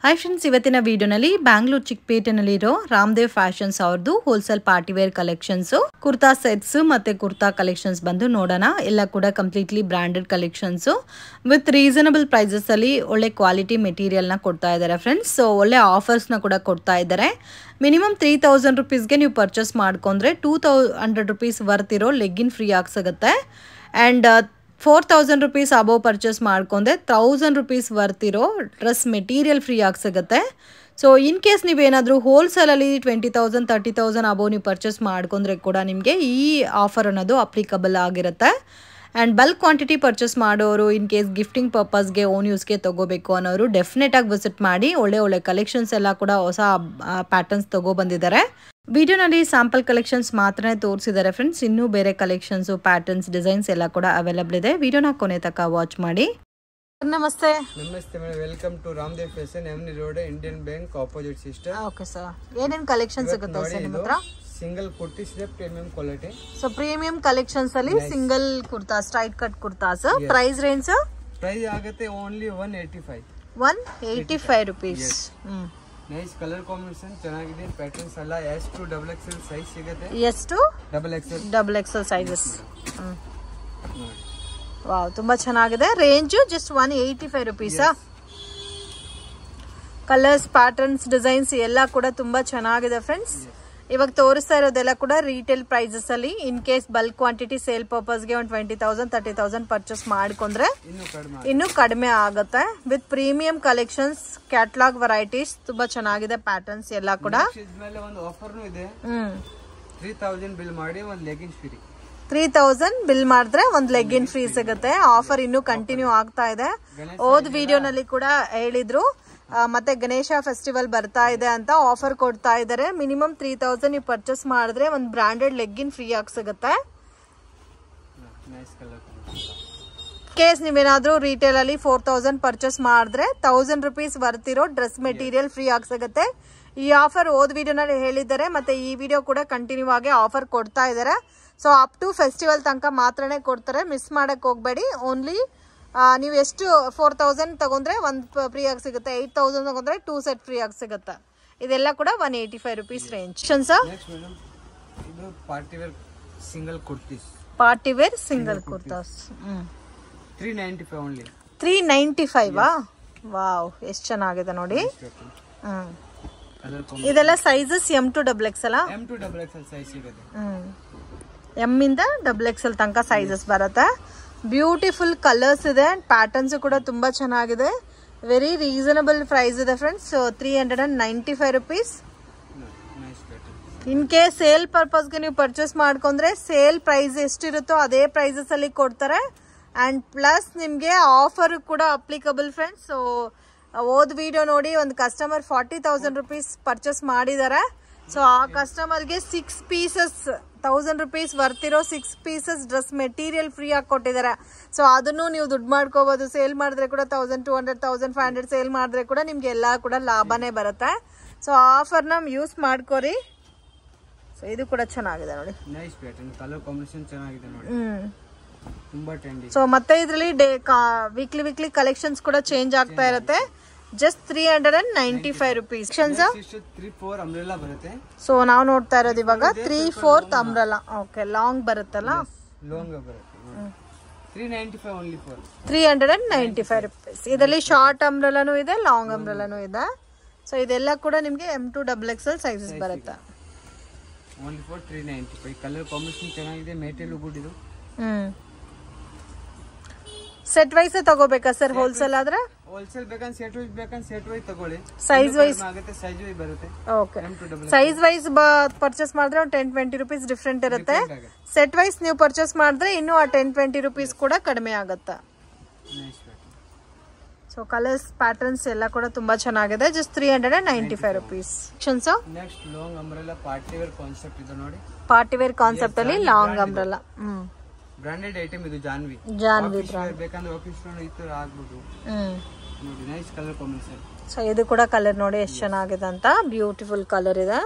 Hi friends, ಇವತ್ತಿನ ವಿಡಿಯೋನಲ್ಲಿ Bangalore ಚಿಕ್ಕಪೇಟೆನಲ್ಲಿರೋ ರಾಮದೇವ್ ಫ್ಯಾಷನ್ಸ್ ಅವ್ರದ್ದು wholesale party wear collections, kurta sets ಮತ್ತೆ ಕುರ್ತಾ ಕಲೆಕ್ಷನ್ಸ್ ಬಂದು ನೋಡೋಣ. ಎಲ್ಲ ಕೂಡ completely branded collections with reasonable prices ಅಲ್ಲಿ ಒಳ್ಳೆ ಕ್ವಾಲಿಟಿ ಮೆಟೀರಿಯಲ್ ನ ಕೊಡ್ತಾ ಇದ್ದಾರೆ ಫ್ರೆಂಡ್ಸ್. ಸೊ ಒಳ್ಳೆ ಆಫರ್ಸ್ ನ ಕೂಡ ಕೊಡ್ತಾ ಇದ್ದಾರೆ. ಮಿನಿಮಮ್ 3000 ರುಪೀಸ್ಗೆ ನೀವು ಪರ್ಚೇಸ್ ಮಾಡ್ಕೊಂಡ್ರೆ 200 ರುಪೀಸ್ ವರ್ತ್ ಇರೋ ಲೆಗ್ಗಿನ್ ಫ್ರೀ ಆಗಿ ಸಿಗುತ್ತೆ. ಅಂಡ್ 4000 ರುಪೀಸ್ ಅಬೋವ್ ಪರ್ಚೇಸ್ ಮಾಡ್ಕೊಂಡ್ರೆ 1000 ರುಪೀಸ್ ವರ್ತ್ ಇರೋ ಡ್ರೆಸ್ ಮೆಟೀರಿಯಲ್ ಫ್ರೀ ಆಗಿ ಸಿಗುತ್ತೆ. ಸೊ ಇನ್ ಕೇಸ್ ನೀವೇನಾದರೂ ಹೋಲ್ಸೇಲಲ್ಲಿ 20,000 30,000 ಅಬೋವ್ ನೀವು ಪರ್ಚೇಸ್ ಮಾಡ್ಕೊಂಡ್ರೆ ಕೂಡ ನಿಮಗೆ ಈ ಆಫರ್ ಅನ್ನೋದು ಅಪ್ಲಿಕಬಲ್ ಆಗಿರುತ್ತೆ. ಆ್ಯಂಡ್ ಬಲ್ಕ್ ಕ್ವಾಂಟಿಟಿ ಪರ್ಚೇಸ್ ಮಾಡೋರು, ಇನ್ ಕೇಸ್ ಗಿಫ್ಟಿಂಗ್ ಪರ್ಪಸ್ಗೆ ಓನ್ ಯೂಸ್ಗೆ ತೊಗೋಬೇಕು ಅನ್ನೋರು ಡೆಫಿನೆಟಾಗಿ ವಿಸಿಟ್ ಮಾಡಿ. ಒಳ್ಳೆ ಕಲೆಕ್ಷನ್ಸ್ ಎಲ್ಲ ಕೂಡ ಹೊಸ ಪ್ಯಾಟರ್ನ್ಸ್ ತೊಗೊಬಂದಿದ್ದಾರೆ. ವಿಡಿಯೋನಲ್ಲಿ ಸ್ಯಾಂಪಲ್ ಕಲೆಕ್ಷನ್ಸ್ ಮಾತ್ರ ತೋರಿಸಿದ್ದಾರೆ ಫ್ರೆಂಡ್ಸ್. ಇನ್ನೂ ಬೇರೆ ಕಲೆಕ್ಷನ್ಸು, ಪ್ಯಾಟರ್ನ್ಸ್, ಡಿಸೈನ್ಸ್ ಎಲ್ಲ ಕೂಡ ಅವೈಲಬಲ್ ಇದೆ. ವಿಡಿಯೋನ ಕೊನೆ ತನಕ ವಾಚ್ ಮಾಡಿ. ನಮಸ್ತೆ. ನಮಸ್ತೆ madam, welcome to Ramdev fashion, ಎಮ್ನಿ road, Indian bank opposite sister. Okay sir, ಏನೇನು ಕಲೆಕ್ಷನ್ ಸಿಗುತ್ತೆ ಸರ್ ನಿಮ್ಮ ಹತ್ರ? Single kurti premium quality. So premium collections ಅಲ್ಲಿ single kurta, straight cut kurtas. Price range price ಆಗುತ್ತೆ only 185 rupees. Nice colour combination ಚೆನ್ನಾಗಿದೆ. ಪ್ಯಾಟರ್ನ್ಸ್ ಎಲ್ಲ S to XXL size ಸಿಗುತ್ತೆ. S to XXL sizes. Wow, ತುಂಬಾ ಚೆನ್ನಾಗಿದೆ. Range just 185 rupees. Colours, patterns, designs ಎಲ್ಲ ಕೂಡ ತುಂಬಾ ಚೆನ್ನಾಗಿದೆ ಫ್ರೆಂಡ್ಸ್. ಇವಾಗ ತೋರಿಸ್ತಾ ಇರೋದೆಲ್ಲ ಕೂಡ ರೀಟೇಲ್ ಪ್ರೈಸಸ್ ಅಲ್ಲಿ. In case bulk quantity sale ಪರ್ಪಸ್ಗೆ ಒಂದು 20,000 30,000 ಪರ್ಚೇಸ್ ಮಾಡ್ಕೊಂಡ್ರೆ ಇನ್ನೂ ಕಡಿಮೆ ಆಗುತ್ತೆ. With premium collections, catalogue varieties, ತುಂಬಾ ಚೆನ್ನಾಗಿದೆ ಪ್ಯಾಟರ್ನ್ಸ್ ಎಲ್ಲ ಕೂಡ. ಒಂದು ಆಫರ್ ಇದೆ. 3000 ಬಿಲ್ ಮಾಡಿ ಒಂದು ಲೆಗಿನ್ಸ್ ಫ್ರೀ. 3000 ಬಿಲ್ ಮಾಡಿದ್ರೆ ಒಂದು ಲೆಗ್ಗಿನ್ ಫ್ರೀ ಸಿಗುತ್ತೆ. ಆಫರ್ ಇನ್ನೂ ಕಂಟಿನ್ಯೂ ಆಗ್ತಾ ಇದೆ. ಹೋದ್ ವಿಡಿಯೋನಲ್ಲಿ ಕೂಡ ಹೇಳಿದ್ರು. ಮತ್ತೆ ಗಣೇಶ ಫೆಸ್ಟಿವಲ್ ಬರ್ತಾ ಇದೆ ಅಂತ ಆಫರ್ ಕೊಡ್ತಾ ಇದ್ದಾರೆ. ಮಿನಿಮಮ್ 3000 ನೀವು ಪರ್ಚೇಸ್ ಮಾಡಿದ್ರೆ ಒಂದು ಬ್ರಾಂಡೆಡ್ ಲೆಗ್ಗಿನ್ ಫ್ರೀ ಆಗಿ ಸಿಗುತ್ತೆ. ಕೇಸ್ ನೀವೇನಾದ್ರೂ ರಿಟೇಲ್ ಅಲ್ಲಿ 4000 ಪರ್ಚೇಸ್ ಮಾಡಿದ್ರೆ 1000 ರುಪೀಸ್ ಬರ್ತಿರೋ ಡ್ರೆಸ್ ಮೆಟೀರಿಯಲ್ ಫ್ರೀ ಆಗಿ ಸಿಗುತ್ತೆ. ಈ ಆಫರ್ ಹೋದ್ ವಿಡಿಯೋನಲ್ಲಿ ಹೇಳಿದ್ದಾರೆ, ಮತ್ತೆ ಈ ವಿಡಿಯೋ ಕೂಡ ಕಂಟಿನ್ಯೂ ಆಗಿ ಆಫರ್ ಕೊಡ್ತಾ ಇದ್ದಾರೆ. ಸೊ ಅಪ್ ಟು ಫೆಸ್ಟಿವಲ್ ತನಕ ಮಾತ್ರನೇ ಕೊಡ್ತಾರೆ, ಮಿಸ್ ಮಾಡಕ್ ಹೋಗ್ಬೇಡಿ. ಓನ್ಲಿ ನೀವು ಎಷ್ಟು 4000 ತಗೊಂಡ್ರೆ ಒಂದು ಫ್ರೀ ಆಗಿ ಸಿಗುತ್ತೆ, 8000 ತಗೊಂಡ್ರೆ 2 ಸೆಟ್ ಫ್ರೀ ಆಗಿ ಸಿಗುತ್ತೆ. ಇದೆಲ್ಲ ಕೂಡ 185 ರುಪೀಸ್ ರೇಂಜ್. ಇದು party wear single kurtis. Party wear single kurtas 395 only. 395 wow, ಎಷ್ಟು ಚೆನ್ನಾಗಿದೆ ನೋಡಿ. ಇದೆಲ್ಲ sizes M to XXL. M to XXL size ಸಿಗುತ್ತೆ. M ಇಂದ XXL ತನಕ ಸೈಜಸ್ ಬರುತ್ತೆ. ಬ್ಯೂಟಿಫುಲ್ ಕಲರ್ಸ್ ಇದೆ. ಪ್ಯಾಟರ್ನ್ಸ್ ಕೂಡ ತುಂಬಾ ಚೆನ್ನಾಗಿದೆ. ವೆರಿ ರೀಸನಬಲ್ ಪ್ರೈಸ್ ಇದೆ friends. 395 rupees. In case sale ಪರ್ಪಸ್ಗೆ ನೀವು ಪರ್ಚೇಸ್ ಮಾಡ್ಕೊಂಡ್ರೆ ಸೇಲ್ ಪ್ರೈಸ್ ಎಷ್ಟಿರುತ್ತೋ ಅದೇ ಪ್ರೈಸಸ್ ಅಲ್ಲಿ ಕೊಡ್ತಾರೆ. ಅಂಡ್ ಪ್ಲಸ್ ನಿಮ್ಗೆ ಆಫರ್ ಕೂಡ ಅಪ್ಲಿಕಬಲ್ ಫ್ರೆಂಡ್ಸ್. ಸೊ ಓದ್ ವಿಡಿಯೋ ನೋಡಿ ಒಂದು ಕಸ್ಟಮರ್ 40,000 ರುಪೀಸ್ ಪರ್ಚೇಸ್ ಮಾಡಿದ್ದಾರೆ. ಸೊ ಆ ಕಸ್ಟಮರ್ಗೆ 6 ಪೀಸಸ್ 1000 ರುಪೀಸ್ ವರ್ತಿರೋ 6 ಪೀಸಸ್ ಡ್ರೆಸ್ ಮೆಟೀರಿಯಲ್ ಫ್ರೀ ಆಗಿ ಕೊಟ್ಟಿದ್ದಾರೆ. ಸೊ ಅದನ್ನು ನೀವು ದುಡ್ಡು ಮಾಡ್ಕೋಬಹುದು. ಸೇಲ್ ಮಾಡಿದ್ರೆ ಕೂಡ 1200 1500 ಸೇಲ್ ಮಾಡಿದ್ರೆ ಕೂಡ ನಿಮ್ಗೆ ಎಲ್ಲ ಕೂಡ ಲಾಭನೇ ಬರುತ್ತೆ. ಸೊ ಆಫರ್ನ ಯೂಸ್ ಮಾಡ್ಕೋರಿ. ಸೊ ಇದು ಕೂಡ ಚೆನ್ನಾಗಿದೆ ನೋಡಿ. ನೈಸ್ ಪ್ಯಾಟರ್ನ್, ಕಲರ್ ಕಾಂಬಿನೇಷನ್ ಚೆನ್ನಾಗಿದೆ ನೋಡಿ. ತುಂಬಾ ಟ್ರೆಂಡಿ. ಸೊ ಮತ್ತೆ ಇದರಲ್ಲಿ ವೀಕ್ಲಿ ಕಲೆಕ್ಷನ್ಸ್ ಕೂಡ ಚೇಂಜ್ ಆಗ್ತಾ ಇರುತ್ತೆ. Just 395 rupees. 3/4 ಅಂಬ್ರೆಲಾ ಬರುತ್ತೆ. ಸೊ ನಾವು ನೋಡ್ತಾ ಇರೋದು ಇವಾಗ 3/4 ಅಂಬ್ರೆಲಾ. ಓಕೆ, ಲಾಂಗ್ ಬರುತ್ತಲ್ಲ, ಲಾಂಗ್ ಬರುತ್ತೆ. 395 ಓನ್ಲಿ ಫಾರ್ 395 ರುಪೀಸ್. ಇದರಲ್ಲಿ ಶಾರ್ಟ್ ಅಂಬ್ರೆಲಾನು ಇದೆ, ಲಾಂಗ್ ಅಂಬ್ರೆಲಾನು ಇದೆ. ಸೊ ಇದೆಲ್ಲ ಕೂಡ ನಿಮಗೆ M to XXL ಸೈಜಸ್ ಬರುತ್ತೆ. Only for 395. ಕಲರ್ ಕಾಂಬಿನೇಷನ್ ಚೆನ್ನಾಗಿದೆ, ಮೆಟೀರಿಯಲ್ ಗುಡ್ ಇದು. ಸೆಟ್ ವೈಸ್ ತಗೋಬೇಕಾ ಸರ್? ಹೋಲ್ಸೇಲ್ ಆದ್ರೆ ಹೋಲ್ಸೇಲ್ ಬೇಕಂದ್ರೆ ಸೆಟ್ ವೈಸ್ ತಗೊಳ್ಳಿ. ಸೈಜ್ ವೈಸ್ ಆಗುತ್ತೆ, ಸೈಜ್ ವೈಸ್ ಬರುತ್ತೆ. ಓಕೆ, ಸೈಜ್ ವೈಸ್ ಪರ್ಚೇಸ್ ಮಾಡಿದ್ರೆ ಒಂದು 10-20 ರುಪೀಸ್ ಡಿಫ್ರೆಂಟ್ ಇರುತ್ತೆ. ಸೆಟ್ ವೈಸ್ ನೀವು ಪರ್ಚೇಸ್ ಮಾಡಿದ್ರೆ ಇನ್ನೂ ಆ 10-20 ರುಪೀಸ್ ಕೂಡ ಕಡಿಮೆ ಆಗುತ್ತೆ. ಸೊ ಕಲರ್ಸ್, ಪ್ಯಾಟರ್ನ್ಸ್ ಎಲ್ಲ ಕೂಡ ತುಂಬಾ ಚೆನ್ನಾಗಿದೆ. Just 395 rupees. Next long umbrella party wear concept ಇದೆ ನೋಡಿ. ಪಾರ್ಟಿ ವೇರ್ ಕಾನ್ಸೆಪ್ಟ್ ಅಲ್ಲಿ ಲಾಂಗ್ ಅಂಬ್ರೆಲಾ ಬ್ರಾಂಡೆಡ್ ಐಟಮ್ ಇದು. ಜಾನ್ವಿ ಬೇಕಂದ್ರೆ ಆಫೀಸ್ ಈ ತರ ಆಗ್ಬೋದು ನೋಡಿ. Nice colour combination. ಸೊ ಇದು ಕೂಡ ಕಲರ್ ನೋಡಿ ಎಷ್ಟು ಚೆನ್ನಾಗಿದೆ ಅಂತ. ಬ್ಯೂಟಿಫುಲ್ ಕಲರ್ ಇದೆ.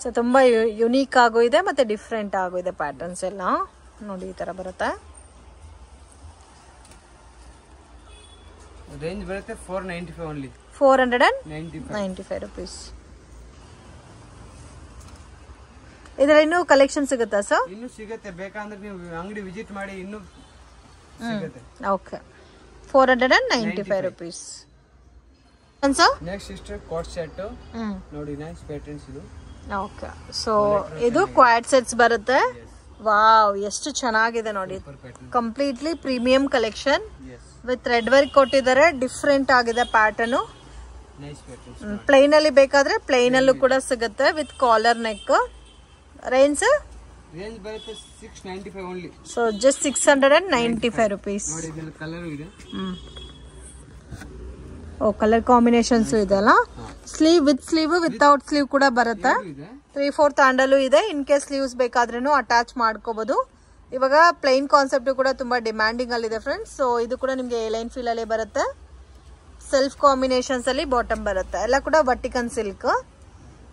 ಸೊ ತುಂಬಾ ಯುನೀಕ್ ಆಗು ಇದೆ, ಮತ್ತೆ ಡಿಫ್ರೆಂಟ್ ಆಗು ಇದೆ. ಪ್ಯಾಟರ್ನ್ಸ್ ಎಲ್ಲ ನೋಡಿ ಈ ತರ ಬರುತ್ತೆ. ರೇಂಜ್ ಬರುತ್ತೆ 495 ಓನ್ಲಿ. 495 rupees. ಇದರಲ್ಲಿ ಇನ್ನೂ ಕಲೆಕ್ಷನ್ ಸಿಗುತ್ತಾ ಸರ್? ಇನ್ನೂ ಸಿಗುತ್ತೆ, ಬೇಕಂದ್ರೆ ನೀವು ಅಂಗಡಿ ವಿಸಿಟ್ ಮಾಡಿ ಇನ್ನೂ ಸಿಗುತ್ತೆ. Okay, 495 rupees. ನೆಕ್ಸ್ಟ್ ಇಷ್ಟು ಕೋಟ್ ಸೆಟ್ ನೋಡಿ, ನೈಸ್ ಪ್ಯಾಟರ್ನ್ಸ್ ಇದು. ಓಕೆ, ಸೊ ಇದು ಕ್ವಾಡ್ ಸೆಟ್ಸ್ ಬರುತ್ತೆ. ವಾವ್, ಎಷ್ಟು ಚೆನ್ನಾಗಿದೆ ನೋಡಿ. Completely premium collection with thread work ಕೊಟ್ಟಿದ್ದಾರೆ. ಡಿಫ್ರೆಂಟ್ ಆಗಿದೆ ಪ್ಯಾಟರ್ನ್. ಪ್ಲೈನ್ ಅಲ್ಲಿ ಬೇಕಾದ್ರೆ ಪ್ಲೈನ್ ಅಲ್ಲೂ ಕೂಡ ಸಿಗುತ್ತೆ ವಿತ್ ಕಾಲರ್ ನೆಕ್. ರೇಂಜ್ ಬರುತ್ತೆ 695 ಓನ್ಲಿ. So just 695 rupees. ನೋಡಿ, ಇದರಲ್ಲಿ ಕಲರ್ ಇದೆ. ಓ, ಕಲರ್ ಕಾಂಬಿನೇಷನ್ಸ್ ಇದೆ ಅಲ್ಲ. Sleeve with sleeve, without sleeve ಕೂಡ ಬರುತ್ತೆ. 3/4 ಹ್ಯಾಂಡಲು ಇದೆ. ಇನ್ ಕೇಸ್ ಸ್ಲೀವ್ಸ್ ಬೇಕಾದ್ರೂ ಅಟ್ಯಾಚ್ ಮಾಡ್ಕೋಬಹುದು. ಇವಾಗ ಪ್ಲೈನ್ ಕಾನ್ಸೆಪ್ಟ್ ಕೂಡ ತುಂಬಾ ಡಿಮ್ಯಾಂಡಿಂಗ್ ಅಲ್ಲಿ ಇದೆ ಫ್ರೆಂಡ್ಸ್. ಸೊ ಇದು ಕೂಡ ನಿಮ್ಗೆ ಲೈನ್ ಫೀಲ್ ಅಲ್ಲಿ ಬರುತ್ತೆ. ಸೆಲ್ಫ್ ಕಾಂಬಿನೇಷನ್ಸ್ ಅಲ್ಲಿ ಬಾಟಮ್ ಬರುತ್ತೆ. ಎಲ್ಲ ಕೂಡ Vatican silk.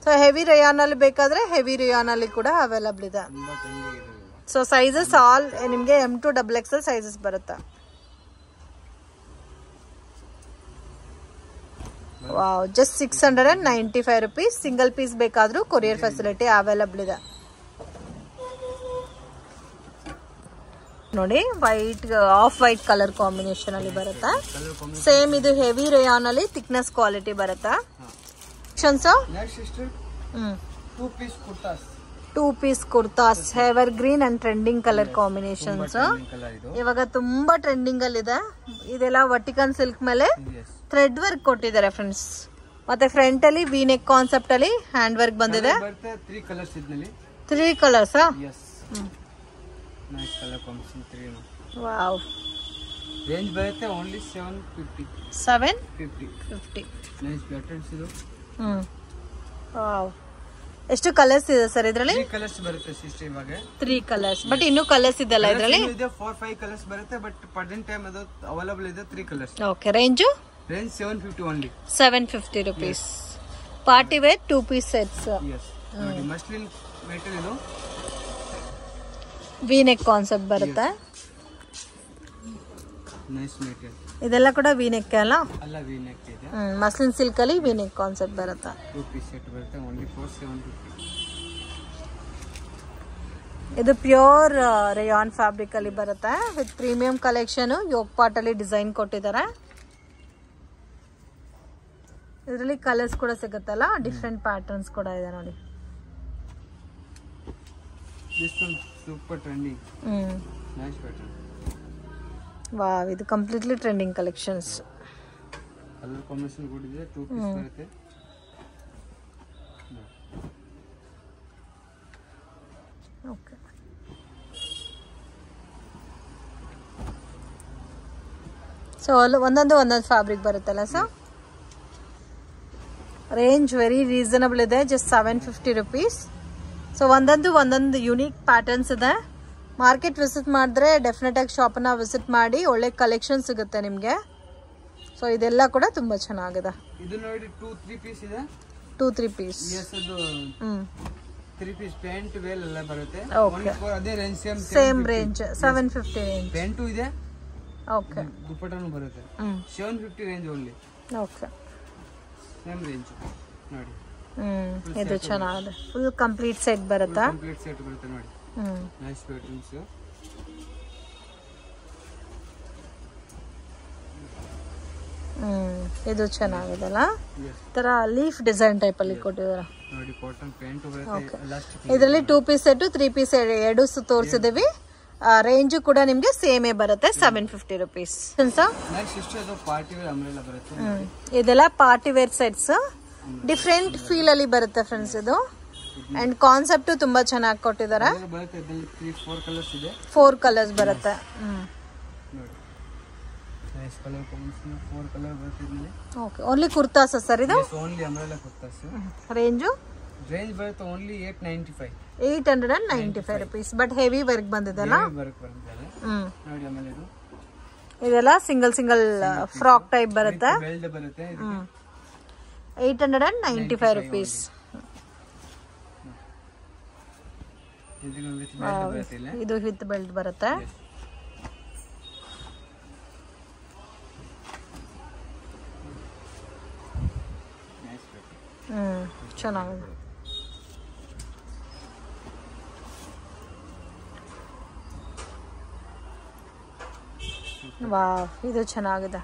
So heavy rayon ಅಲ್ಲಿ ಬೇಕಾದ್ರೆ ಹೆವಿ ರೇಯಾನ್ ಅಲ್ಲಿ ಕೂಡ ಅವೈಲಬಲ್ ಇದೆ. ಸೊ ಸೈಜಸ್ ಆಲ್ ನಿಮ್ಗೆ M to XXL ಸೈಜಸ್ ಬರುತ್ತೆ. Wow, just 695 rupees. Single piece ಬೇಕಾದ್ರೂ ಕೊರಿಯರ್ ಫೆಸಿಲಿಟಿ ಅವೈಲಬಲ್ ಇದೆ. ನೋಡಿ, white off white colour combination ಅಲ್ಲಿ ಬರುತ್ತೆ. ಸೇಮ್ ಇದು ಹೆವಿ ರೇಯಾನ್ ಅಲ್ಲಿ ಥಿಕ್ನೆಸ್ ಕ್ವಾಲಿಟಿ ಬರುತ್ತೆ. Two piece kurtas evergreen and trending colour combinations. ಇವಾಗ ತುಂಬಾ ಟ್ರೆಂಡಿಂಗ್ ಅಲ್ಲಿ ಇದೆ. ಇದೆಲ್ಲ ವರ್ಟಿಕನ್ ಸಿಲ್ಕ್ ಮೇಲೆ ಥ್ರೆಡ್ ವರ್ಕ್ ಕೊಟ್ಟಿದ್ದಾರೆ ಫ್ರೆಂಡ್ಸ್. ಮತ್ತೆ ಫ್ರಂಟ್ ಅಲ್ಲಿ ವಿ ನೆಕ್ ಕಾನ್ಸೆಪ್ಟ್ ಅಲ್ಲಿ ಹ್ಯಾಂಡ್ ವರ್ಕ್ ಬಂದಿದೆ. 3 ಕಲರ್ಸ್. ವಾವ್, ರೇಂಜ್ ಬರುತ್ತೆ ಓನ್ಲಿ 750. 750. ನೈಸ್ ಪ್ಯಾಟರ್ನ್ಸ್ ಇದು. ವಾವ್, ಎಷ್ಟು ಕಲರ್ಸ್ ಇದೆ ಸರ್ ಇದರಲ್ಲಿ? 3 ಕಲರ್ಸ್ ಬರುತ್ತೆ ಸಿಸ್ಟರ್. ಇವಾಗ 3 ಕಲರ್ಸ್, ಬಟ್ ಇನ್ನೂ ಕಲರ್ಸ್ ಇದೆಲ್ಲ ಇದರಲ್ಲಿ. ಇದೆ 4-5 ಕಲರ್ಸ್ ಬರುತ್ತೆ, ಬಟ್ ಪ್ರೆಸೆಂಟ್ ಟೈಮ್ ಅದು ಅವೈಲಬಲ್ ಇದೆ 3 colours. Okay, range 750 only. 750 rupees. Party wear 2 piece sets. Yes, ನೋಡಿ ಮಸ್ಲಿನ್ ಮೆಟೀರಿಯಲ್ ಇದು. ವಿ ನೆಕ್ ಕಾನ್ಸೆಪ್ಟ್ ಬರುತ್ತೆ. Nice material. ಇದೆಲ್ಲ ಕೂಡ ವಿ ನೆಕ್ ಅಲ್ಲ? ಅಲ್ಲ, ವಿ ನೆಕ್ ಇದೆ. ಮಸ್ಲಿನ್ ಸಿಲ್ಕ್ ಅಲ್ಲಿ ವಿ ನೆಕ್ ಕಾನ್ಸೆಪ್ಟ್ ಬರುತ್ತೆ. 2 ಪೀಸ್ ಸೆಟ್ ಬರುತ್ತೆ ಓನ್ಲಿ 4750. ಇದು ಪ್ಯೂರ್ ರೇಯಾನ್ ಫ್ಯಾಬ್ರಿಕ್ ಅಲ್ಲಿ ಬರುತ್ತೆ with premium collection. Yog part ಅಲ್ಲಿ ಡಿಸೈನ್ ಕೊಟ್ಟಿದ್ದಾರೆ. ಇದರಲ್ಲಿ ಕಲರ್ಸ್ ಕೂಡ ಸಿಗುತ್ತಲ್ಲ, ಡಿಫ್ರೆಂಟ್ ಪ್ಯಾಟರ್ನ್ಸ್ ಕೂಡ ಇದೆ ನೋಡಿ. This one super trending. Nice pattern. Wow, ಇದು completely trending collections. Colour combination good ಇದೆ. 2 ಪೀಸ್ ಬರುತ್ತೆ. ಓಕೆ, ಸೊ ಒಂದೊಂದು ಫ್ಯಾಬ್ರಿಕ್ ಬರುತ್ತಲ್ಲ ಸರ್. ರೇಂಜ್ ವೆರಿ ರೀಸನಬಲ್ ಇದೆ, ಜಸ್ಟ್ 750 rupees. ಸೊ ಒಂದೊಂದು ಯುನೀಕ್ ಪ್ಯಾಟರ್ನ್ಸ್ ಇದೆ. ಮಾರ್ಕೆಟ್ ವಿಸಿಟ್ ಮಾಡಿದ್ರೆ ಡೆಫಿನೆಟ್ ಆಗಿ ಶಾಪನ್ನ ವಿಸಿಟ್ ಮಾಡಿ, ಒಳ್ಳೆ ಕಲೆಕ್ಷನ್ ಸಿಗುತ್ತೆ ನಿಮಗೆ. ಸೊ ಇದೆಲ್ಲ ಕೂಡ ತುಂಬಾ ಚೆನ್ನಾಗಿದೆ. ಇದು ನೋಡಿ 2-3 ಪೀಸ್ ಇದೆ. 2-3 ಪೀಸ್. ಯಸ್, ಅದು 3 ಪೀಸ್ ಪ್ಯಾಂಟ್ ವೇಲ್ ಎಲ್ಲ ಬರುತ್ತೆ. ಅದೇ range same range 750 range. Pant ಇದೆ. ಓಕೆ, ದುಪಟ್ಟಾನು ಬರುತ್ತೆ. 750 range only. Okay, same range ನೋಡಿ. ಇದು ಚೆನ್ನಾಗಿದೆ. ಫುಲ್ ಕಂಪ್ಲೀಟ್ ಸೆಟ್ ಬರುತ್ತಾ? ಕಂಪ್ಲೀಟ್ ಸೆಟ್ ಬರುತ್ತೆ ನೋಡಿ. Nice patterns. ಇದು ಚೆನ್ನಾಗಿದೆಲ್ಲ. ತರ ಲೀಫ್ ಡಿಸೈನ್ ಟೈಪ್ ಅಲ್ಲಿ ಕೊಟ್ಟಿದ್ದಾರೆ ನೋಡಿ. ಕಾಟನ್ ಪ್ಯಾಂಟ್ ಬರುತ್ತೆ. ಇದರಲ್ಲಿ 2 ಪೀಸ್ ಸೆಟ್ 3 ಪೀಸ್ ಎರಡು ತೋರಿಸಿದೀವಿ. ರೇಂಜ್ ಕೂಡ ನಿಮ್ಗೆ ಸೇಮೇ ಬರುತ್ತೆ 750 rupees. ಇದೆಲ್ಲ party wear sets. Different feel ಅಲ್ಲಿ ಬರುತ್ತೆ ಫ್ರೆಂಡ್ಸ್ ಇದು. ಅಂಡ್ ಕಾನ್ಸೆಪ್ಟ್ ತುಂಬಾ ಚೆನ್ನಾಗಿ ಕೊಟ್ಟಿದ್ದಾರೆ. 4 ಕಲರ್ಸ್ ಬರುತ್ತೆ. ಓಕೆ, ಓನ್ಲಿ ಕುರ್ತಾಸ್ ಸರ್ ಇದು? ರೇಂಜ್ ಬರುತ್ತೆ only 895 rupees. But heavy work ಬಂದಿದೆಲ್ಲ. ಇದೆಲ್ಲ ಸಿಂಗಲ್ ಫ್ರಾಕ್ ಟೈಪ್ ಬರುತ್ತೆ. 895 rupees. ಇದು ವಿತ್ ಬೆಲ್ಟ್ ಬರುತ್ತೆ. ಚೆನ್ನಾಗಿದೆ. ವಾವ್, ಇದು ಚೆನ್ನಾಗಿದೆ.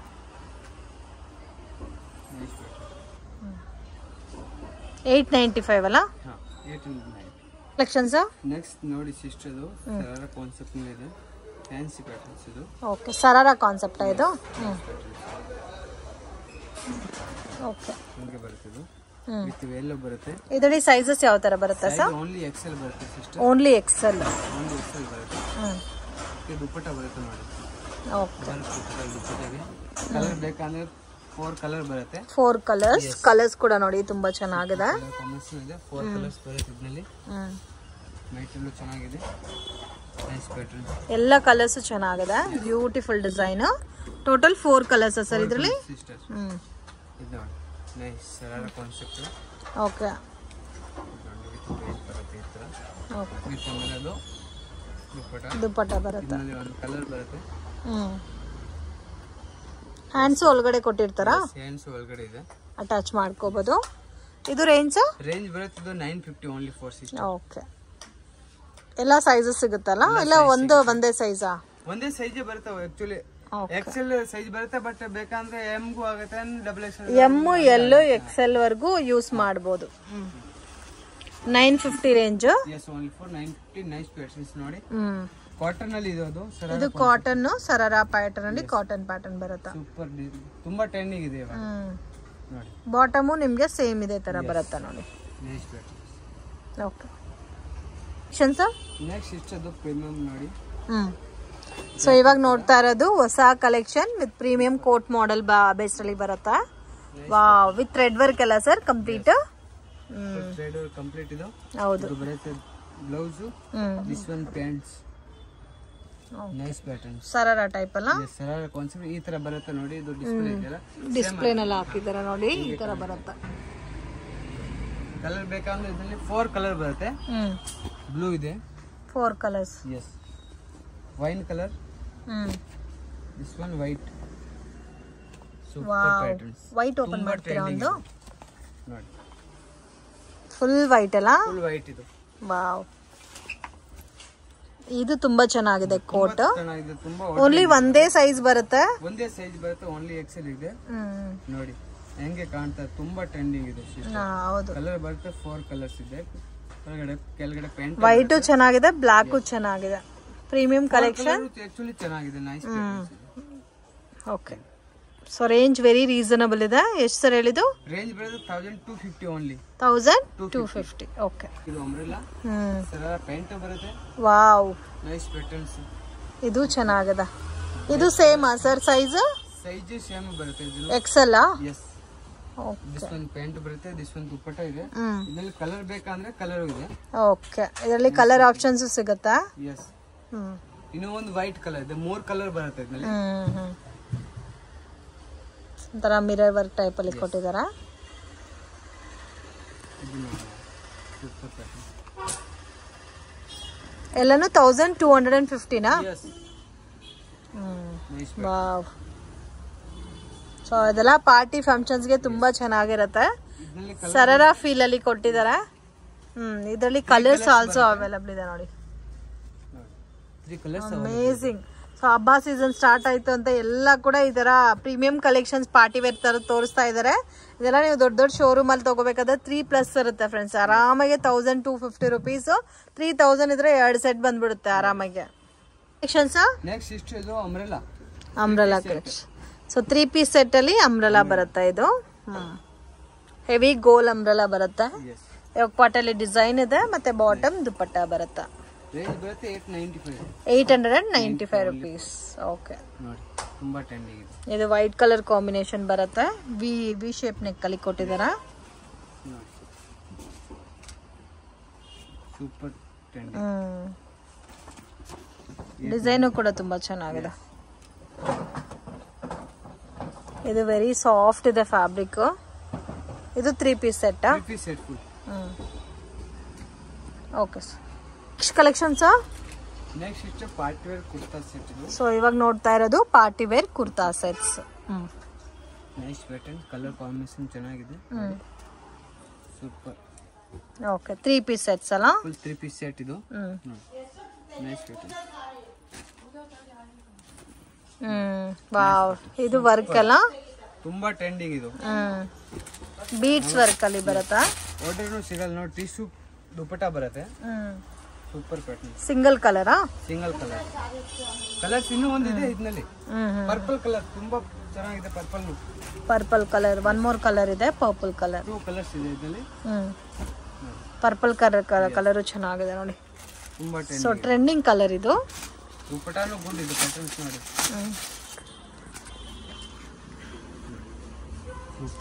895 ಅಲ್ಲ? ಕಲೆಕ್ಷನ್ಸ್ ನೆಕ್ಸ್ಟ್ ನೋಡಿ ಸಿಸ್ಟರ್, ಇದು ಸರಾರಾ ಕಾನ್ಸೆಪ್ಟ್ ಇದೆ, ಫ್ಯಾನ್ಸಿ ಪ್ಯಾಟರ್ನ್ಸ್ ಇದು. ಓಕೆ, ಸರಾರಾ ಕಾನ್ಸೆಪ್ಟ್ ಇದು. ಓಕೆ, ಹಿಂಗೆ ಬರುತ್ತೆ ಇದು. ವಿತ್ ವೆಲ್ಲೋ ಬರುತ್ತೆ. ಇದರಲ್ಲಿ ಸೈಜಸ್ ಯಾವ ತರ ಬರುತ್ತೆ ಸರ್? ಓನ್ಲಿ ಎಕ್ಸೆಲ್ ಬರುತ್ತೆ ಸಿಸ್ಟರ್. ಓನ್ಲಿ ಎಕ್ಸೆಲ್ ಬರುತ್ತೆ. ಇದು ದುಪ್ಪಟ್ಟ ಬರುತ್ತೆ ನೋಡಿ. ಓಕೆ, ದುಪ್ಪಟ್ಟಗೆ ಕಲರ್ ಬೇಕಂದ್ರೆ 4 ಕಲರ್ ಬರುತ್ತೆ. 4 ಕಲರ್ಸ್ ಕೂಡ ನೋಡಿ ತುಂಬಾ ಚೆನ್ನಾಗಿದೆ. 4 ಕಲರ್ಸ್ ಬರುತ್ತೆ ಇದರಲ್ಲಿ. ಮೆಟೀರಿಯಲ್ ಚೆನ್ನಾಗಿದೆ, ನೈಸ್ ಪ್ಯಾಟರ್ನ್. ಎಲ್ಲ ಕಲರ್ಸ್ ಚೆನ್ನಾಗಿದೆ, beautiful design. Total 4 colours sir ಇದರಲ್ಲಿ. ಇದು ನೋಡಿ, ನೈಸ್ ಸರಾರಾ ಕಾನ್ಸೆಪ್ಟ್. ಓಕೆ, ಬರುತ್ತೆ ಈ ತರ. ಓಕೆ, ಇದು ದುಪ್ಪಟ್ಟ ಬರುತ್ತೆ. ಒಂದು ಕಲರ್ ಬರುತ್ತೆ. ಹ್ಯಾಂಡ್ಸ್ ಒಳಗಡೆ ಕೊಟ್ಟಿರ್ತಾರಾ? ಹ್ಯಾಂಡ್ಸ್ ಒಳಗಡೆ ಇದೆ, ಅಟ್ಯಾಚ್ ಮಾಡ್ಕೋಬಹುದು. ಇದು ರೇಂಜ್ ಬರುತ್ತೆ. ಇದು 950 ಓನ್ಲಿ ಫಾರ್ ಸಿಸ್ಟರ್. ಓಕೆ, ಎಲ್ಲ ಸೈಜಸ್ ಸಿಗುತ್ತಲ್ಲ? ಇಲ್ಲ ಒಂದೇ ಸೈಜಾ? ಒಂದೇ ಸೈಜ್ ಬರುತ್ತೆ ಆಕ್ಚುಲಿ. ಎಕ್ಸೆಲ್ ಸೈಜ್ ಬರುತ್ತೆ, ಬಟ್ ಬೇಕಂದ್ರೆ ಎಂ ಗೂ ಆಗುತ್ತೆ, double XL, M L XL ವರ್ಗೂ ಯೂಸ್ ಮಾಡಬಹುದು. 950 range. Yes, only for 950. Nice patterns ನೋಡಿ. ಕಾಟನ್ ಅಲ್ಲಿ ಇದು ಕಾಟನ್, ಸರಾರಾ ಪ್ಯಾಟರ್ನ್ ಅಲ್ಲಿ ಕಾಟನ್ ಪ್ಯಾಟರ್ನ್ ಬರುತ್ತೆ. ಸೂಪರ್, ತುಂಬಾ ಟ್ರೆಂಡಿಂಗ್ ಇದೆ ಇವಾಗ ನೋಡಿ. ಬಾಟಮು ನಿಮ್ಗೆ ಸೇಮ್ ಇದೆ ತರ ಬರುತ್ತೆ ನೋಡಿ. Nice patterns. ಓಕೆ, ನೆಕ್ಸ್ಟ್ ಇಷ್ಟದು ಪ್ರೀಮಿಯಂ ನೋಡಿ. ಸೊ ಇವಾಗ ನೋಡ್ತಾ ಇರೋದು ಹೊಸ collection with premium coat model base ಅಲ್ಲಿ ಬರುತ್ತಾ. ವಾವ್, ವಿತ್ ಥ್ರೆಡ್ ವರ್ಕ್ ಎಲ್ಲ sir complete. Thread work complete ಇದು. ಹೌದು, ಬರುತ್ತೆ blouse. This one pants. Nice patterns, sharara type ಅಲ್ಲ? ಸರಾರಾ ಕಾನ್ಸೆಪ್ಟ್ ಈ ತರ ಬರುತ್ತೆ ನೋಡಿ. ಇದು ಡಿಸ್ಪ್ಲೇ ಇದೆಯಲ್ಲ, ಡಿಸ್ಪ್ಲೇ ನಲ್ಲಿ ಹಾಕಿದ್ದಾರೆ ನೋಡಿ, ಈ ತರ ಬರುತ್ತೆ. ಕಲರ್ ಬೇಕಂದ್ರೆ ಇದರಲ್ಲಿ 4 ಕಲರ್ ಬರುತ್ತೆ. ಬ್ಲೂ ಇದೆ, 4 colours. Yes, wine colour. This one white. Super patterns. White open ಮಾಡ್ತೀರಾ ಒಂದು? ನೋಡಿ, ಫುಲ್ ವೈಟ್ ಅಲ್ಲ? ಫುಲ್ ವೈಟ್ ಇದು. ವಾವ್, ಇದು ತುಂಬಾ ಚೆನ್ನಾಗಿದೆ ಕೋಟ್. ಚೆನ್ನಾಗಿದೆ, ತುಂಬಾ. ಓನ್ಲಿ ಒಂದೇ ಸೈಜ್ ಬರುತ್ತೆ. ಒಂದೇ ಸೈಜ್ ಬರುತ್ತೆ, ಓನ್ಲಿ ಎಕ್ಸೆಲ್ ಇದೆ ನೋಡಿ. ಹೆಂಗೆ ಕಾಣ್ತಾ, ತುಂಬಾ ಟ್ರೆಂಡಿಂಗ್ ಇದೆ. ಹೌದು, ಕಲರ್ ಬರುತ್ತೆ, 4 ಕಲರ್ಸ್ ಇದೆ. ಕೆಳಗಡೆ ಪ್ಯಾಂಟ್ ವೈಟ್ ಚೆನ್ನಾಗಿದೆ, ಬ್ಲಾಕ್ ಚೆನ್ನಾಗಿದೆ. ಪ್ರೀಮಿಯಂ ಕಲೆಕ್ಷನ್ ಆಕ್ಚುಲಿ ಚೆನ್ನಾಗಿದೆ, nice. Okay, so range very reasonable ಇದೆ. ಎಷ್ಟು ಸರ್ ಹೇಳಿದ್ದು? ರೇಂಜ್ ಬರುತ್ತೆ 1250 ಓನ್ಲಿ. 1250. ಓಕೆ, ಇದು ಅಂಬ್ರೆಲಾ ಸರಾರಾ ಪ್ಯಾಂಟ್ ಬರುತ್ತೆ. Wow, nice patterns. ಇದು ಚೆನ್ನಾಗಿದೆ. ಇದು same sir size? Size same ಬರುತ್ತೆ. ಇದು XL? Yes. This one pant ಬರುತ್ತೆ, ದಿಸ್ ಒನ್ ದುಪ್ಪಟ್ಟ ಇದೆ. ಇದರಲ್ಲಿ ಕಲರ್ ಬೇಕಂದ್ರೆ ಕಲರ್ ಇದೆ. ಓಕೆ, ಇದರಲ್ಲಿ ಕಲರ್ ಆಪ್ಷನ್ಸ್ ಸಿಗುತ್ತಾ? ಎಸ್. ಇನ್ನು ಒಂದು ವೈಟ್ ಕಲರ್ ಇದೆ, 3 ಕಲರ್ ಬರುತ್ತೆ ಇದರಲ್ಲಿ. ಒಂಥರ ಮಿರರ್ ವರ್ಕ್ ಟೈಪ್ ಅಲ್ಲಿ ಕೊಟ್ಟಿದಾರಾ? ಎಲ್ಲಾನು 1250ನಾ? ವಾವ್, ಸೊ ಇದೆಲ್ಲ ಪಾರ್ಟಿ ಫಂಕ್ಷನ್ಸ್ ಗೆ ತುಂಬಾ ಚೆನ್ನಾಗಿರುತ್ತೆ. ಸರಾರಾ ಫೀಲ್ ಅಲ್ಲಿ ಕೊಟ್ಟಿದ್ದಾರೆ. ಇದರಲ್ಲಿ ಕಲರ್ಸ್ ಆಲ್ಸೋ ಅವೈಲಬಲ್ ಇದೆ ನೋಡಿ. ಅಮೇಜಿಂಗ್. ಸೊ ಹಬ್ಬ ಸೀಸನ್ ಸ್ಟಾರ್ಟ್ ಆಯ್ತು ಅಂತ ಎಲ್ಲ ಕೂಡ ಈ ತರ ಪ್ರೀಮಿಯಂ ಕಲೆಕ್ಷನ್ಸ್ ಪಾರ್ಟಿ ವೇರ್ ತರ ತೋರಿಸ್ತಾ ಇದಾರೆ. ಇದೆಲ್ಲ ನೀವು ದೊಡ್ಡ ದೊಡ್ಡ ಶೋರೂಮ್ ಅಲ್ಲಿ ತಗೋಬೇಕಾದ್ರೆ 3+ ಇರುತ್ತೆ ಫ್ರೆಂಡ್ಸ್. ಆರಾಮಾಗಿ 1250 ರುಪೀಸ್. 3000 ಇದ್ರೆ 2 ಸೆಟ್ ಬಂದ್ಬಿಡುತ್ತೆ ಆರಾಮಾಗಿ. ನೆಕ್ಸ್ಟ್ ಇಷ್ಟು ಇದು umbrella collection. So 3 piece set ಅಲ್ಲಿ ಅಂಬ್ರೆಲಾ ಬರುತ್ತೆ. ಇದು ಹೆವಿ ಗೋಲ್ ಅಂಬ್ರೆಲಾ ಬರುತ್ತೆ. ಪಾಟಲ್ಲಿ ಡಿಸೈನ್ ಇದೆ, ಮತ್ತೆ ಬಾಟಮ್ ದುಪ್ಪಟ್ಟ ಬರುತ್ತೆ. 895 ರುಪೀಸ್. ಓಕೆ, ಇದು ವೈಟ್ ಕಲರ್ ಕಾಂಬಿನೇಷನ್ ಬರುತ್ತೆ. ವಿ ಶೇಪ್ ನೆಕ್ ಅಲ್ಲಿ ಕೊಟ್ಟಿದಾರ. ಡಿಸೈನು ಕೂಡ ತುಂಬಾ ಚೆನ್ನಾಗಿದೆ. ಇದು ವೆರಿ ಸಾಫ್ಟ್ ಇದೆ ಫ್ಯಾಬ್ರಿಕ್. ಇದು 3 piece set. Okay sir. Next collection sir. Next ಇಷ್ಟು ಪಾರ್ಟಿ ವೇರ್ ಕುರ್ತಾ ಸೆಟ್ ಇದು. ಸೊ ಇವಾಗ ನೋಡ್ತಾ ಇರೋದು party wear kurta sets. Nice pattern, colour combination ಚೆನ್ನಾಗಿದೆ. ಸೂಪರ್. ಓಕೆ 3 ಪೀಸ್ ಸೆಟ್ಸ್ ಅಲ್ಲ ಫುಲ್ 3 ಪೀಸ್ ಸೆಟ್ ಇದು ನೈಸ್ ಪ್ಯಾಟರ್ನ್ ವಾವ್ ಇದು ವರ್ಕ್ ಅಲ್ಲ ತುಂಬಾ ಟ್ರೆಂಡಿಂಗ್ ಇದು ಬೀಡ್ಸ್ ವರ್ಕ್ ಅಲ್ಲಿ ಬರುತ್ತಾ ಆರ್ಡರ್ನು ಸಿಗಲ್ಲ ನೋಡಿ ಟಿಶ್ಯೂ ದುಪಟ್ಟಾ ಬರುತ್ತೆ ಸೂಪರ್ ಪ್ಯಾಟರ್ನ್ ಸಿಂಗಲ್ ಕಲರಾ ಸಿಂಗಲ್ ಕಲರ್ ಕಲರ್ಸ್ ಇನ್ನೂ ಒಂದಿದೆ ಇದರಲ್ಲಿ ಪರ್ಪಲ್ ಕಲರ್ ತುಂಬಾ ಚೆನ್ನಾಗಿದೆ purple colour one more colour ಇದೆ ಪರ್ಪಲ್ ಕಲರ್ 2 ಕಲರ್ಸ್ ಇದೆ ಇದರಲ್ಲಿ ಪರ್ಪಲ್ ಕಲರ್ ಚೆನ್ನಾಗಿದೆ ನೋಡಿ ತುಂಬಾ ಸೊ ಟ್ರೆಂಡಿಂಗ್ ಕಲರ್ ಇದು ದುಪಟ್ಟಾನು ಗುಡ್ ಇದೆ ಪ್ಯಾಟರ್ನ್ಸ್ ನೋಡಿ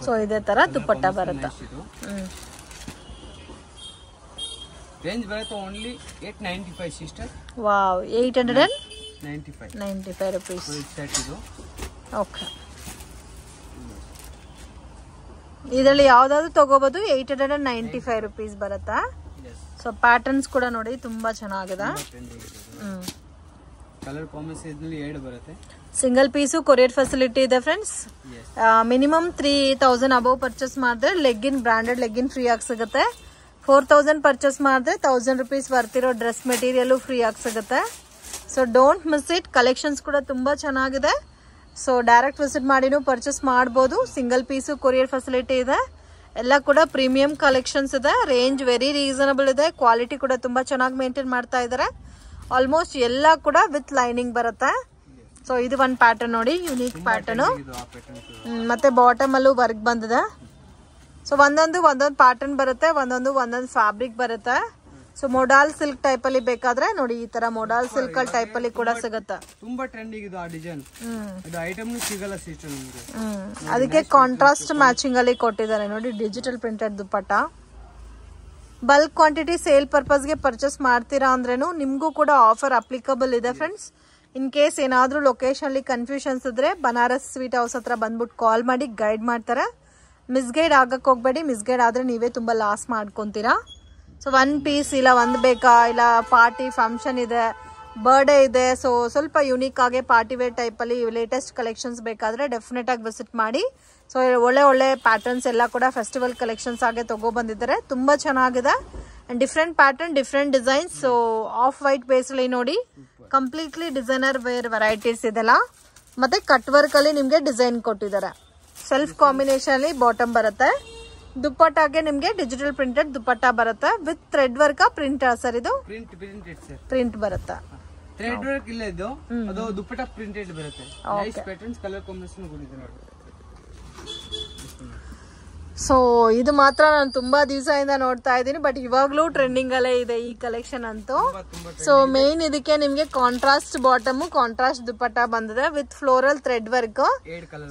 ಸೊ ಇದೇ ತರ ದುಪಟ್ಟಾ ಬರುತ್ತೆ ರೇಂಜ್ ಬರುತ್ತೆ only 895 sister wow 895 rupees set ಇದು ಓಕೆ ಇದರಲ್ಲಿ ಯಾವ್ದಾದ್ರು ತಗೋಬಹುದು 895 ರೂಪೀಸ್ ಬರುತ್ತಾ ಸೊ ಪ್ಯಾಟರ್ನ್ಸ್ ಕೂಡ ನೋಡಿ ತುಂಬಾ ಚೆನ್ನಾಗಿದೆ ಕಲರ್ ಕಾಂಬಿನೇಷನ್ ಇದರಲ್ಲಿ 2 ಬರುತ್ತೆ ಸಿಂಗಲ್ ಪೀಸು ಕೊರಿಯರ್ ಫೆಸಿಲಿಟಿ ಇದೆ ಫ್ರೆಂಡ್ಸ್ ಮಿನಿಮಮ್ 3000 ಅಬೌವ್ ಪರ್ಚೇಸ್ ಮಾಡಿದ್ರೆ ಲೆಗ್ಗಿನ್ ಬ್ರಾಂಡೆಡ್ ಲೆಗ್ಗಿನ್ ಫ್ರೀ ಆಗಿ ಸಿಗುತ್ತೆ 4000 ಪರ್ಚೇಸ್ ಮಾಡಿದ್ರೆ 1000 ರೂಪೀಸ್ ಬರ್ತಿರೋ ಡ್ರೆಸ್ ಮೆಟೀರಿಯಲ್ ಫ್ರೀ ಆಗಿ ಸಿಗುತ್ತೆ so don't miss it collections ಕೂಡ ತುಂಬಾ ಚೆನ್ನಾಗಿದೆ ಸೊ ಡೈರೆಕ್ಟ್ ವಿಸಿಟ್ ಮಾಡಿನೂ ಪರ್ಚೇಸ್ ಮಾಡಬಹುದು ಸಿಂಗಲ್ ಪೀಸು ಕೊರಿಯರ್ ಫೆಸಿಲಿಟಿ ಇದೆ ಎಲ್ಲ ಕೂಡ ಪ್ರೀಮಿಯಂ ಕಲೆಕ್ಷನ್ಸ್ ಇದೆ ರೇಂಜ್ ವೆರಿ ರೀಸನಬಲ್ ಇದೆ ಕ್ವಾಲಿಟಿ ಕೂಡ ತುಂಬಾ ಚೆನ್ನಾಗಿ ಮೇಂಟೈನ್ ಮಾಡ್ತಾ ಇದ್ದಾರೆ ಆಲ್ಮೋಸ್ಟ್ ಎಲ್ಲ ಕೂಡ ವಿತ್ ಲೈನಿಂಗ್ ಬರುತ್ತೆ ಸೊ ಇದು ಒಂದು ಪ್ಯಾಟರ್ನ್ ನೋಡಿ ಯುನೀಕ್ ಪ್ಯಾಟರ್ನ್ ಮತ್ತೆ ಬಾಟಮ್ ಅಲ್ಲೂ ವರ್ಕ್ ಬಂದಿದೆ ಸೊ ಒಂದೊಂದು ಪ್ಯಾಟರ್ನ್ ಬರುತ್ತೆ ಒಂದೊಂದು ಫ್ಯಾಬ್ರಿಕ್ ಬರುತ್ತೆ ಸೊ ಮೊಡಾಲ್ ಸಿಲ್ಕ್ ಟೈಪ್ ಅಲ್ಲಿ ಬೇಕಾದ್ರೆ ನೋಡಿ ಈ ತರ ಮೊಡಾಲ್ ಸಿಲ್ಕ್ ಟೈಪ್ ಅಲ್ಲಿ ಕೂಡ ಸಿಗುತ್ತೆ ತುಂಬಾ ಟ್ರೆಂಡಿಂಗ್ ಇದು ಆ ಡಿಸೈನ್ ಇದು ಐಟಮ್ ಸಿಗಲ್ಲ ಸಿಸ್ಟರ್ ನಿಮಗೆ ಅದಕ್ಕೆ ಕಾಂಟ್ರಾಸ್ಟ್ ಮ್ಯಾಚಿಂಗ್ ಅಲ್ಲಿ ಕೊಟ್ಟಿದ್ದಾರೆ ನೋಡಿ digital printed dupatta bulk quantity sale purpose ಗೆ ಪರ್ಚೇಸ್ ಮಾಡ್ತೀರಾ ಅಂದ್ರೇನು ನಿಮ್ಗೂ ಕೂಡ ಆಫರ್ ಅಪ್ಲಿಕಬಲ್ ಇದೆ ಫ್ರೆಂಡ್ಸ್ ಇನ್ ಕೇಸ್ ಏನಾದ್ರೂ ಲೊಕೇಶನ್ ಅಲ್ಲಿ ಕನ್ಫ್ಯೂಷನ್ಸ್ ಇದ್ರೆ ಬನಾರಸ್ ಸ್ವೀಟ್ ಹೌಸ್ ಹತ್ರ ಬಂದ್ಬಿಟ್ಟು ಕಾಲ್ ಮಾಡಿ ಗೈಡ್ ಮಾಡ್ತಾರೆ ಮಿಸ್ಗೈಡ್ ಆಗಕ್ಕೆ ಹೋಗ್ಬೇಡಿ ಮಿಸ್ಗೈಡ್ ಆದ್ರೆ ನೀವೇ ತುಂಬಾ ಲಾಸ್ ಮಾಡ್ಕೊಂತೀರಾ ಸೊ 1 ಪೀಸ್ ಇಲ್ಲ ಒಂದು ಬೇಕಾ ಇಲ್ಲ ಪಾರ್ಟಿ ಫಂಕ್ಷನ್ ಇದೆ ಬರ್ಡೇ ಇದೆ ಸೊ ಸ್ವಲ್ಪ ಯುನೀಕ್ ಆಗಿ ಪಾರ್ಟಿ ವೇರ್ ಟೈಪ್ ಅಲ್ಲಿ ಲೇಟೆಸ್ಟ್ ಕಲೆಕ್ಷನ್ಸ್ ಬೇಕಾದ್ರೆ ಡೆಫಿನೆಟ್ ಆಗಿ ವಿಸಿಟ್ ಮಾಡಿ ಸೊ ಒಳ್ಳೆ ಪ್ಯಾಟರ್ನ್ಸ್ ಎಲ್ಲ ಕೂಡ ಫೆಸ್ಟಿವಲ್ ಕಲೆಕ್ಷನ್ಸ್ ಆಗಿ ತಗೋ ಬಂದಿದ್ದಾರೆ ತುಂಬಾ ಚೆನ್ನಾಗಿದೆ and different pattern different designs so of white base ಅಲ್ಲಿ ನೋಡಿ ಕಂಪ್ಲೀಟ್ಲಿ ಡಿಸೈನರ್ ವೇರ್ ವೆರೈಟೀಸ್ ಇದೆಲ್ಲ ಮತ್ತೆ ಕಟ್ ವರ್ಕ್ ಅಲ್ಲಿ ನಿಮ್ಗೆ ಡಿಸೈನ್ ಕೊಟ್ಟಿದ್ದಾರೆ ಸೆಲ್ಫ್ ಕಾಂಬಿನೇಷನ್ ಅಲ್ಲಿ ಬಾಟಮ್ ಬರುತ್ತೆ ದುಪ್ಪಟ್ಟಾಗೆ ನಿಮ್ಗೆ ಡಿಜಿಟಲ್ ಪ್ರಿಂಟೆಡ್ ದುಪ್ಪಟ್ಟಾ ಬರುತ್ತೆ with thread work print sir ಇದು ಪ್ರಿಂಟ್ ಬರುತ್ತೆ ಥ್ರೆಡ್ ವರ್ಕ್ ಇಲ್ಲ ಇದು ಅದು ದುಪ್ಪಟ್ಟಾ ಪ್ರಿಂಟೆಡ್ ಬರುತ್ತೆ ನೈಸ್ ಪ್ಯಾಟರ್ನ್ಸ್ ಕಲರ್ ಕಾಂಬಿನೇಷನ್ ಕೊಟ್ಟಿದೆ ನೋಡಿ ಸೊ ಇದು ಮಾತ್ರ ನಾನು ತುಂಬಾ ದಿವಸದಿಂದ ನೋಡ್ತಾ ಇದ್ದೀನಿ ಬಟ್ ಇವಾಗ್ಲೂ ಟ್ರೆಂಡಿಂಗ್ ಅಲ್ಲೇ ಇದೆ ಈ ಕಲೆಕ್ಷನ್ ಅಂತೂ ಸೊ ಮೇನ್ ಇದಕ್ಕೆ ನಿಮ್ಗೆ ಕಾಂಟ್ರಾಸ್ಟ್ ಬಾಟಮ್ ಕಾಂಟ್ರಾಸ್ಟ್ ದುಪಟ್ಟಾ ಬಂದಿದೆ with floral thread work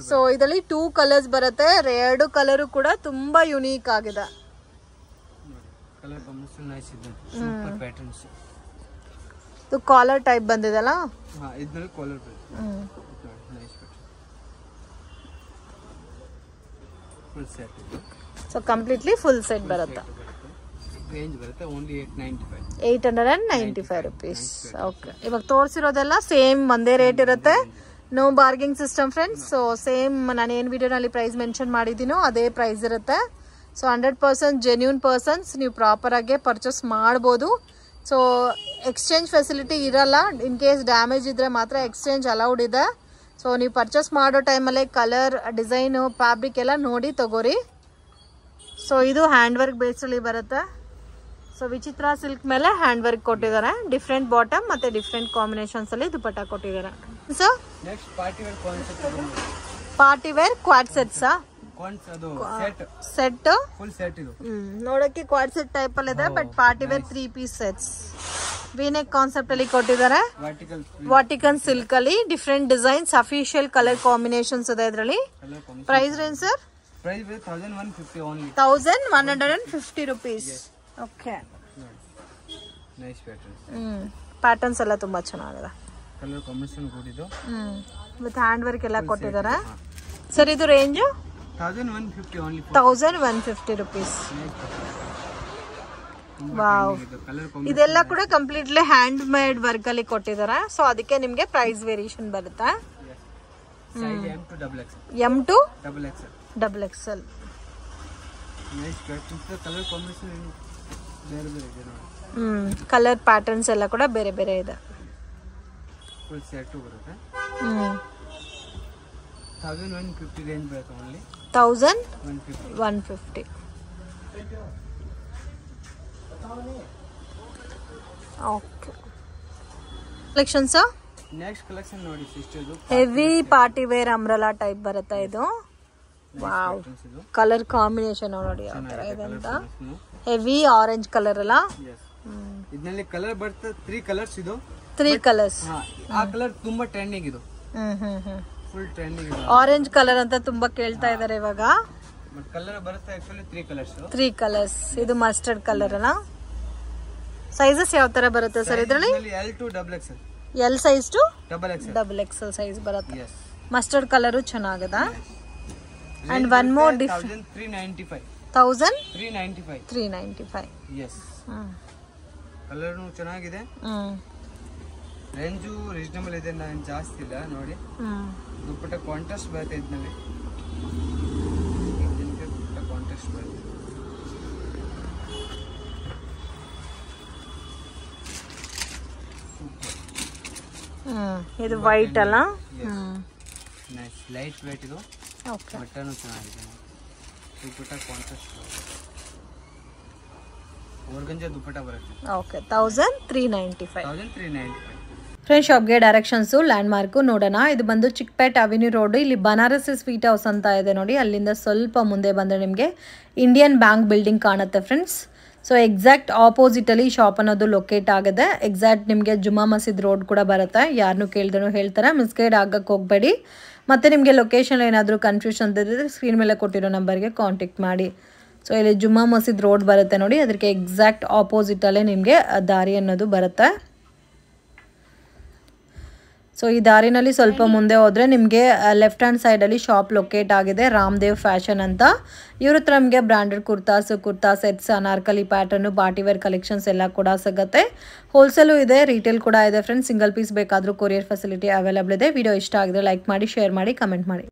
so ಇದರಲ್ಲಿ 2 ಕಲರ್ಸ್ ಬರುತ್ತೆ 2 ಕಲರ್ ಕೂಡ ತುಂಬಾ ಯುನೀಕ್ ಆಗಿದೆ ಇದು ಕಾಲರ್ ಟೈಪ್ ಬಂದಿದೆಲ್ಲ ಸೊ ಕಂಪ್ಲೀಟ್ಲಿ ಫುಲ್ ಸೆಟ್ ಬರುತ್ತೆ ರೇಂಜ್ ಬರುತ್ತೆ ಓನ್ಲಿ 895 ರೂಪೀಸ್ ಓಕೆ ಇವಾಗ ತೋರಿಸಿರೋದೆಲ್ಲ ಸೇಮ್ ಒಂದೇ ರೇಟ್ ಇರುತ್ತೆ no bargaining system friends so same ನಾನು ಏನು ವಿಡಿಯೋನಲ್ಲಿ ಪ್ರೈಸ್ ಮೆನ್ಷನ್ ಮಾಡಿದ್ದೀನೋ ಅದೇ ಪ್ರೈಸ್ ಇರುತ್ತೆ ಸೊ 100% ಜೆನ್ಯೂನ್ ಪರ್ಸನ್ಸ್ ನೀವು ಪ್ರಾಪರ್ ಆಗಿ ಪರ್ಚೇಸ್ ಮಾಡ್ಬೋದು ಸೊ ಎಕ್ಸ್ಚೇಂಜ್ ಫೆಸಿಲಿಟಿ ಇರಲ್ಲ ಇನ್ ಕೇಸ್ ಡ್ಯಾಮೇಜ್ ಇದ್ರೆ ಮಾತ್ರ ಎಕ್ಸ್ಚೇಂಜ್ ಅಲೌಡ್ ಇದೆ ಸೊ ನೀವು ಪರ್ಚೇಸ್ ಮಾಡೋ ಟೈಮಲ್ಲೇ ಕಲರ್ ಡಿಸೈನು ಫ್ಯಾಬ್ರಿಕ್ ಎಲ್ಲ ನೋಡಿ ತಗೋರಿ ಸೊ ಇದು ಹ್ಯಾಂಡ್ ವರ್ಕ್ ಬೇಸಲ್ಲಿ ಬರುತ್ತೆ ಸೊ ವಿಚಿತ್ರ ಸಿಲ್ಕ್ ಮೇಲೆ ಹ್ಯಾಂಡ್ ವರ್ಕ್ ಕೊಟ್ಟಿದ್ದಾರೆ ಡಿಫ್ರೆಂಟ್ ಬಾಟಮ್ ಮತ್ತೆ ಡಿಫ್ರೆಂಟ್ ಕಾಂಬಿನೇಷನ್ಸ್ ಅಲ್ಲಿ ದುಪಟ್ಟಾ ಕೊಟ್ಟಿದ್ದಾರೆ so next party wear concept party wear quad sets set full set ಇದು ನೋಡಕ್ಕೆ ಕ್ವಾಡ್ ಸೆಟ್ ಟೈಪ್ ಅಲ್ಲಿ ಇದೆ but party wear 3 piece sets V neck concept ಅಲ್ಲಿ ಕೊಟ್ಟಿದ್ದಾರೆ ವಾಟಿಕನ್ ಸಿಲ್ಕ್ ಅಲ್ಲಿ different designs official colour combinations ಇದೆ ಇದರಲ್ಲಿ price range sir price 1150 only 1150 rupees okay nice patterns patterns ಎಲ್ಲ ತುಂಬಾ ಚೆನ್ನಾಗಿದೆ ಕಲರ್ ಕಾಂಬಿನೇಷನ್ ಕೂಡಿದ್ದು ವಿತ್ ಹ್ಯಾಂಡ್ ವರ್ಕ್ ಎಲ್ಲ ಕೊಟ್ಟಿದ್ದಾರೆ ಸರ್ ಇದು ರೇಂಜ್ 1150 ಓನ್ಲಿ 1150 ರೂಪೀಸ್ ವಾವ್ ಇದೆಲ್ಲ ಕೂಡ ಕಂಪ್ಲೀಟ್ಲಿ ಹ್ಯಾಂಡ್ ಮೇಡ್ ವರ್ಕ್ ಅಲ್ಲಿ ಕೊಟ್ಟಿದ್ದಾರೆ ಸೊ ಅದಕ್ಕೆ ನಿಮ್ಗೆ ಪ್ರೈಸ್ ವೇರಿಯೇಷನ್ ಬರುತ್ತೆ M to XXL nice colour combination ಬೇರೆ ಬೇರೆ ಇದೆ ನೋಡಿ. ಕಲರ್ ಪ್ಯಾಟರ್ನ್ಸ್ ಎಲ್ಲ ಕೂಡ ಬೇರೆ ಬೇರೆ ಇದೆ. ಫುಲ್ ಸೆಟ್ ಬರುತ್ತೆ. 1150 ರೇಂಜ್ ಬರುತ್ತೆ only. 1150. Okay. Collections next collection ನೋಡಿ ಸಿಸ್ಟರ್, ಇದು heavy party wear umbrella type ಬರುತ್ತೆ ಇದು. ವಾವ್, ಕಲರ್ ಕಾಂಬಿನೇಷನ್ ನೋಡಿ ಯಾವ ತರ ಇದೆ ಅಂತ. ಹೆವಿ ಆರೆಂಜ್ ಕಲರ್ ಅಲ್ಲ. ಇದರಲ್ಲಿ ಕಲರ್ ಬರುತ್ತೆ 3 ಕಲರ್ಸ್. ಇದು 3 ಕಲರ್ಸ್. ಆ ಕಲರ್ ತುಂಬಾ ಟ್ರೆಂಡಿಂಗ್ ಇದು. ಫುಲ್ ಟ್ರೆಂಡಿಂಗ್ ಇದು. ಆರೆಂಜ್ ಕಲರ್ ಅಂತ ತುಂಬಾ ಕೇಳ್ತಾ ಇದಾರೆ ಇವಾಗ. ಬಟ್ ಕಲರ್ ಬರುತ್ತೆ ಆಕ್ಚುಲಿ 3 ಕಲರ್ಸ್. 3 ಕಲರ್ಸ್. ಇದು ಮಸ್ಟರ್ಡ್ ಕಲರ್ ಅಲ್ಲ. ಸೈಜಸ್ ಯಾವ ತರ ಬರುತ್ತೆ ಸರ್ ಇದರಲ್ಲಿ? L to XXL. L size to double XXL size ಬರುತ್ತೆ. ಮಸ್ಟರ್ಡ್ ಕಲರ್ ಚೆನ್ನಾಗಿದೆ. And one more different. 1395. 395. Yes. Colour ಚೆನ್ನಾಗಿದೆ. ರೇಂಜು ರೀಸನಬಲ್ ಇದೆ, ನಾನು ಜಾಸ್ತಿ ಇಲ್ಲ ನೋಡಿ. ದುಪ್ಪಟ್ಟ ಕಾಂಟ್ರಾಸ್ಟ್ ಬರುತ್ತೆ ಇದರಲ್ಲಿ. ದುಪ್ಪಟ್ಟ ಕಾಂಟ್ರಾಸ್ಟ್ ಬರುತ್ತೆ. ಇದು ವೈಟ್ ಅಲ್ಲ. ನೈಸ್ ಲೈಟ್ ವೇಟ್ ಇದು. ಓಕೆ. ಬಟ್ಟನು ಚೆನ್ನಾಗಿದೆ. ದುಪ್ಪಟ್ಟ ಕಾಂಟ್ರಾಸ್ಟ್ ಓರ್ಗಂಜಾ ದುಪ್ಪಟ್ಟ ಬರುತ್ತೆ. ಓಕೆ. 1395. 1395. ಫ್ರೆಂಡ್ಸ್, ಶಾಪ್ಗೆ ಡೈರೆಕ್ಷನ್ಸು ಲ್ಯಾಂಡ್ ಮಾರ್ಕು ನೋಡೋಣ. ಇದು ಬಂದು ಚಿಕ್ಪೇಟ್ ಅವೆನ್ಯೂ ರೋಡ್. ಇಲ್ಲಿ ಬನಾರಸಿ ಸ್ವೀಟ್ ಹೌಸ್ ಅಂತ ಇದೆ ನೋಡಿ. ಅಲ್ಲಿಂದ ಸ್ವಲ್ಪ ಮುಂದೆ ಬಂದರೆ ನಿಮಗೆ ಇಂಡಿಯನ್ ಬ್ಯಾಂಕ್ ಬಿಲ್ಡಿಂಗ್ ಕಾಣುತ್ತೆ ಫ್ರೆಂಡ್ಸ್. ಸೊ ಎಕ್ಸಾಕ್ಟ್ ಆಪೋಸಿಟಲ್ಲಿ ಶಾಪ್ ಅನ್ನೋದು ಲೊಕೇಟ್ ಆಗಿದೆ. ಎಕ್ಸಾಕ್ಟ್ ನಿಮಗೆ ಜುಮಾ ಮಸೀದ್ ರೋಡ್ ಕೂಡ ಬರುತ್ತೆ. ಯಾರನ್ನೂ ಕೇಳಿದ್ರು ಹೇಳ್ತಾರೆ, ಮಿಸ್ಗೈಡ್ ಆಗಕ್ಕೆ ಹೋಗಬೇಡಿ. ಮತ್ತು ನಿಮಗೆ ಲೊಕೇಶನ್ ಏನಾದರೂ ಕನ್ಫ್ಯೂಷನ್ ಇದ್ದರೆ ಸ್ಕ್ರೀನ್ ಮೇಲೆ ಕೊಟ್ಟಿರೋ ನಂಬರ್ಗೆ ಕಾಂಟ್ಯಾಕ್ಟ್ ಮಾಡಿ. ಸೊ ಇಲ್ಲಿ ಜುಮ್ಮಾ ಮಸೀದ್ ರೋಡ್ ಬರುತ್ತೆ ನೋಡಿ. ಅದಕ್ಕೆ ಎಕ್ಸಾಕ್ಟ್ ಆಪೋಸಿಟಲ್ಲೇ ನಿಮಗೆ ದಾರಿ ಅನ್ನೋದು ಬರುತ್ತೆ. ಸೊ ಈ ದಾರಿನಲ್ಲಿ ಸ್ವಲ್ಪ ಮುಂದೆ ಹೋದರೆ ನಿಮಗೆ ಲೆಫ್ಟ್ ಹ್ಯಾಂಡ್ ಸೈಡಲ್ಲಿ ಶಾಪ್ ಲೊಕೇಟ್ ಆಗಿದೆ, ರಾಮದೇವ್ ಫ್ಯಾಷನ್ ಅಂತ. ಇವ್ರ ಹತ್ರ ನಮಗೆ branded kurta sets, Anarkali pattern, partywear collections ಎಲ್ಲ ಕೂಡ ಸಿಗುತ್ತೆ. ಹೋಲ್ಸೇಲು ಇದೆ, ರಿಟೇಲ್ ಕೂಡ ಇದೆ ಫ್ರೆಂಡ್ಸ್. ಸಿಂಗಲ್ ಪೀಸ್ ಬೇಕಾದರೂ ಕೊರಿಯರ್ ಫೆಸಿಲಿಟಿ ಅವೈಲೇಬಲ್ ಇದೆ. ವಿಡಿಯೋ ಇಷ್ಟ ಆಗಿದ್ರೆ ಲೈಕ್ ಮಾಡಿ, ಶೇರ್ ಮಾಡಿ, ಕಮೆಂಟ್ ಮಾಡಿ.